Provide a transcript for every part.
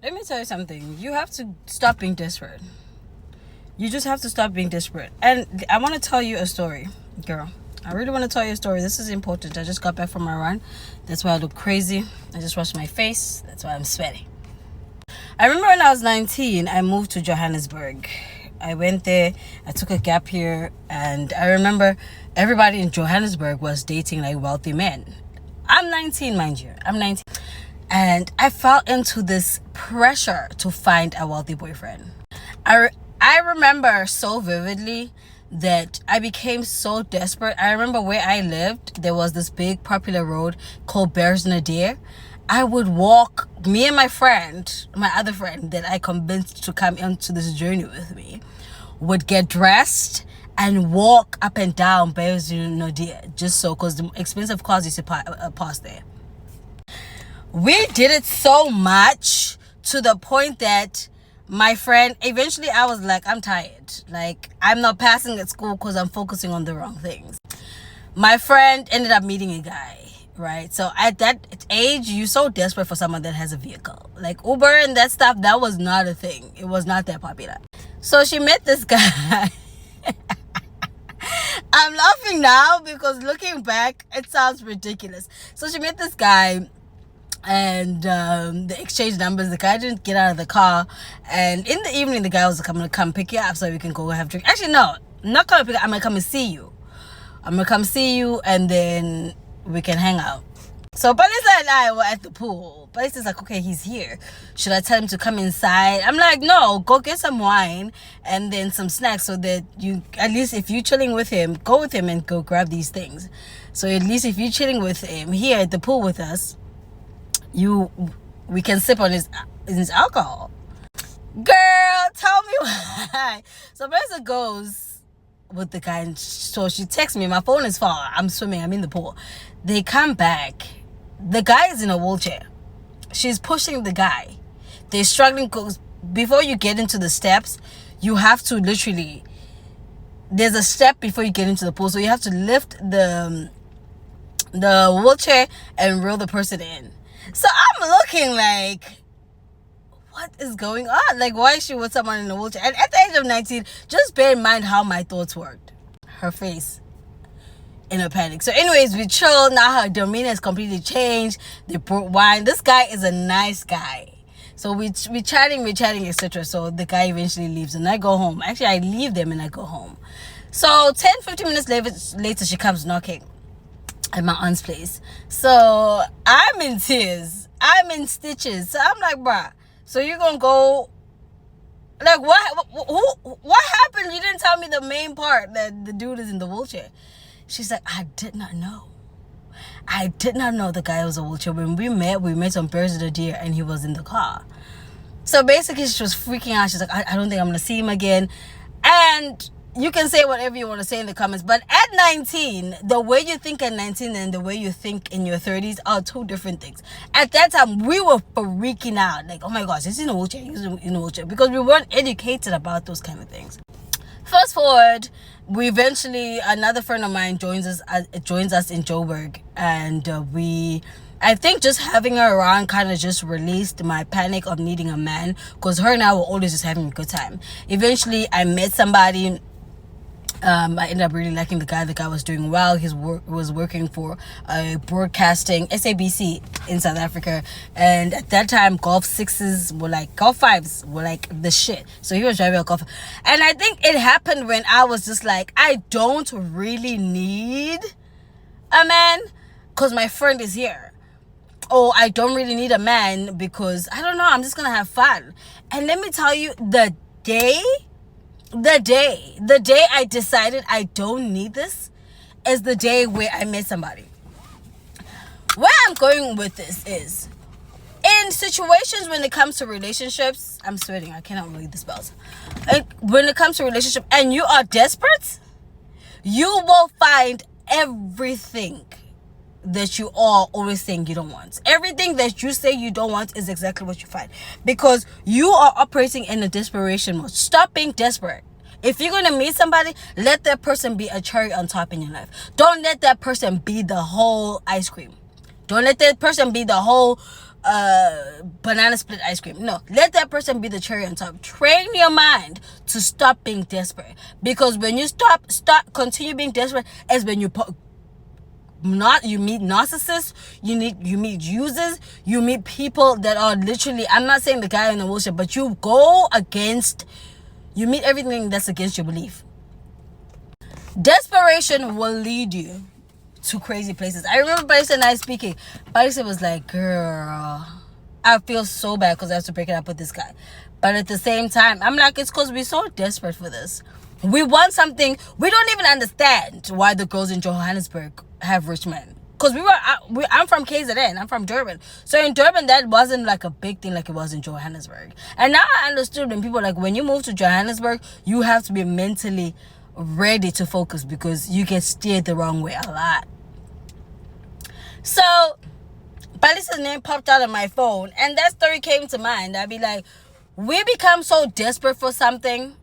Let me tell you something. You have to stop being desperate. You just have to stop being desperate. And I want to tell you a story, girl. I really want to tell you a story. This is important. I just got back from my run. That's why I look crazy. I just washed my face. That's why I'm sweaty. I remember when I was 19, I moved to Johannesburg. I went there. I took a gap year. And I remember everybody in Johannesburg was dating like wealthy men. I'm 19, mind you. I'm 19. And I fell into this pressure to find a wealthy boyfriend. I remember so vividly that I became so desperate. I remember where I lived, there was this big popular road called Beresnadeer. I would walk, me and my friend, my other friend that I convinced to come into this journey with me, would get dressed and walk up and down Beresnadeer just so, because the expensive cars used to pass there. We did it so much to the point that my friend, eventually I was like, I'm tired. Like, I'm not passing at school because I'm focusing on the wrong things. My friend ended up meeting a guy, right? So at that age, you're so desperate for someone that has a vehicle. Like Uber and that stuff, that was not a thing. It was not that popular. So she met this guy. I'm laughing now because looking back, it sounds ridiculous. So she met this guy. And they exchanged numbers. The guy didn't get out of the car, and in the evening the guy was coming to come pick you up so we can go have a drink. Actually, no, I'm not gonna pick you up. I'm gonna come and see you. And then we can hang out. So Balisa and I were at the pool. Balisa's like, okay, he's here. Should I tell him to come inside? I'm like, no, go get some wine and then some snacks so that you, at least if you're chilling with him, go with him and go grab these things. So at least if you're chilling with him here at the pool with us, we can sip on his alcohol. Girl, tell me why. So Melissa goes with the guy, and so she texts me. My phone is far. I'm swimming. I'm in the pool. They come back. The guy is in a wheelchair. She's pushing the guy. They're struggling because before you get into the steps, you have to literally. There's a step before you get into the pool, so you have to lift the wheelchair and reel the person in. So I'm looking like, what is going on? Like, why is she with someone in a wheelchair? And at the age of 19, just bear in mind how my thoughts worked. Her face in a panic. So anyways, we chill. Now her demeanor has completely changed. They brought wine. This guy is a nice guy. So we chatting, etc. So the guy eventually leaves and I go home. Actually, I leave them and I go home. So 10-15 minutes later, she comes knocking at my aunt's place. So I'm in tears. I'm in stitches. So I'm like, bruh, so you're gonna go, like, what happened? You didn't tell me the main part, that the dude is in the wheelchair. She's like, I did not know the guy was a wheelchair. When we met on Beresnadeer and he was in the car. So basically she was freaking out. She's like, I don't think I'm gonna see him again. And you can say whatever you want to say in the comments, but at 19, the way you think at 19 and the way you think in your 30s are two different things. At that time, we were freaking out. Like, oh my gosh, he's in a wheelchair, because we weren't educated about those kind of things. Fast forward, another friend of mine joins us in Joburg, and I think just having her around kind of just released my panic of needing a man, because her and I were always just having a good time. Eventually, I met somebody. I ended up really liking the guy. The guy was doing well. He was working for broadcasting SABC in South Africa, and at that time Golf 5s were like the shit. So he was driving a Golf, and I think it happened when I was just like, I don't really need a man because my friend is here. Oh, I don't really need a man because I don't know, I'm just gonna have fun. And let me tell you, the day I decided I don't need this is the day where I met somebody. Where I'm going with this is, in situations when it comes to relationships, I'm sweating, I cannot read the spells. When it comes to relationship and you are desperate, you will find everything that you are always saying you don't want. Everything that you say you don't want is exactly what you find, because you are operating in a desperation mode. Stop being desperate. If you're going to meet somebody, let that person be a cherry on top in your life. Don't let that person be the whole ice cream. Don't let that person be the whole banana split ice cream. No, let that person be the cherry on top. Train your mind to stop being desperate, because when you continue being desperate, is when you meet narcissists, you meet users, you meet people that are literally, I'm not saying the guy in the wheelchair, but you meet everything that's against your belief. Desperation will lead you to crazy places. I remember Barista and I speaking. Barista was like, girl, I feel so bad because I have to break it up with this guy. But at the same time, I'm like, it's because we're so desperate for this. We want something. We don't even understand why the girls in Johannesburg have rich men. Because I'm from KZN. I'm from Durban. So in Durban, that wasn't like a big thing like it was in Johannesburg. And now I understood when people like, when you move to Johannesburg, you have to be mentally ready to focus, because you get steered the wrong way a lot. So Balisa's name popped out on my phone, and that story came to mind. I'd be like, we become so desperate for something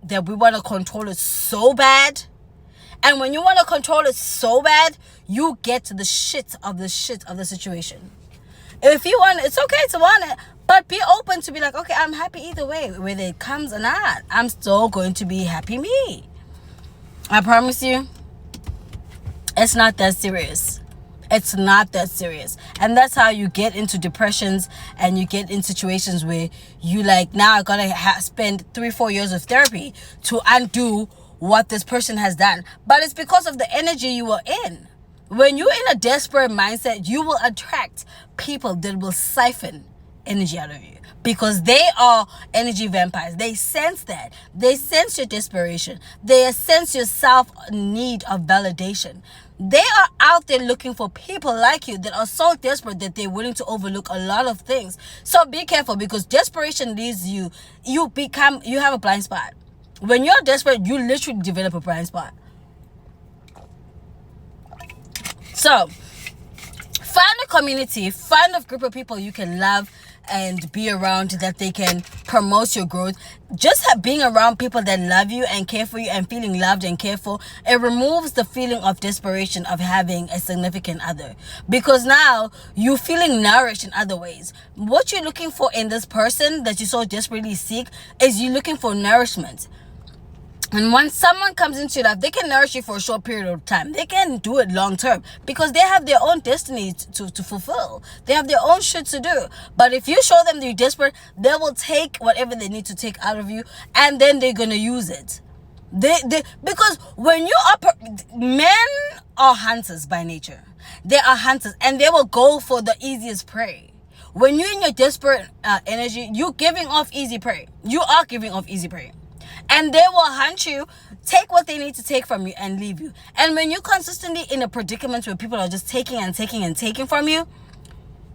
that we want to control it so bad. And when you want to control it so bad, you get to the shit of the situation. If you want, it's okay to want it, but be open to be like, okay, I'm happy either way, whether it comes or not. I'm still going to be happy me. I promise you, it's not that serious. It's not that serious. And that's how you get into depressions, and you get in situations where you like, now I gotta spend 3-4 years of therapy to undo what this person has done. But it's because of the energy you were in. When you're in a desperate mindset, you will attract people that will siphon energy out of you, because they are energy vampires. They sense that. They sense your desperation. They sense your self-need of validation. They are out there looking for people like you that are so desperate that they're willing to overlook a lot of things. So be careful, because desperation leads you have a blind spot. When you're desperate, you literally develop a blind spot. So find a community, find a group of people you can love and be around, that they can promote your growth. Just being around people that love you and care for you and feeling loved and cared for, it removes the feeling of desperation of having a significant other, because now you're feeling nourished in other ways. What you're looking for in this person that you so desperately seek is you're looking for nourishment. And once someone comes into your life, they can nourish you for a short period of time. They can do it long term, because they have their own destiny to fulfill. They have their own shit to do. But if you show them that you're desperate, they will take whatever they need to take out of you, and then they're going to use it. Because when you men are hunters by nature. They are hunters, and they will go for the easiest prey. When you're in your desperate energy, you're giving off easy prey. You are giving off easy prey. And they will hunt you, take what they need to take from you, and leave you. And when you're consistently in a predicament where people are just taking and taking and taking from you,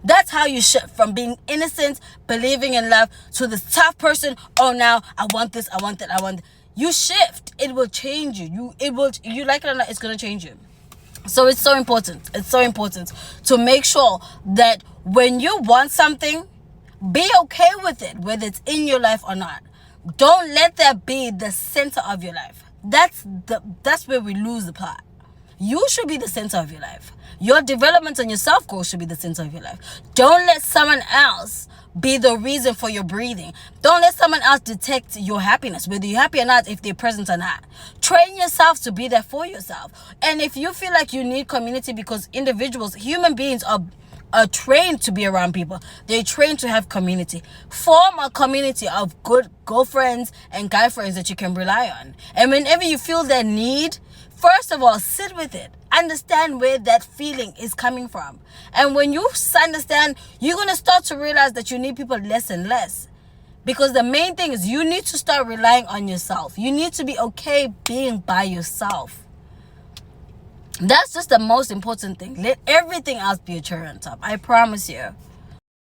that's how you shift from being innocent, believing in love, to this tough person. Oh, now I want this, I want that, I want. You shift. It will change you. You like it or not, it's gonna change you. So it's so important. It's so important to make sure that when you want something, be okay with it, whether it's in your life or not. Don't let that be the center of your life. That's where we lose the plot. You should be the center of your life. Your development and your self-growth should be the center of your life. Don't let someone else be the reason for your breathing. Don't let someone else detect your happiness, whether you're happy or not, if they're present or not. Train yourself to be there for yourself. And if you feel like you need community, because human beings are trained to be around people. They're trained to have community. Form a community of good girlfriends and guy friends that you can rely on. And whenever you feel that need, first of all, sit with it. Understand where that feeling is coming from. And when you understand, you're going to start to realize that you need people less and less. Because the main thing is you need to start relying on yourself. You need to be okay being by yourself. That's just the most important thing. Let everything else be a cherry on top. I promise you.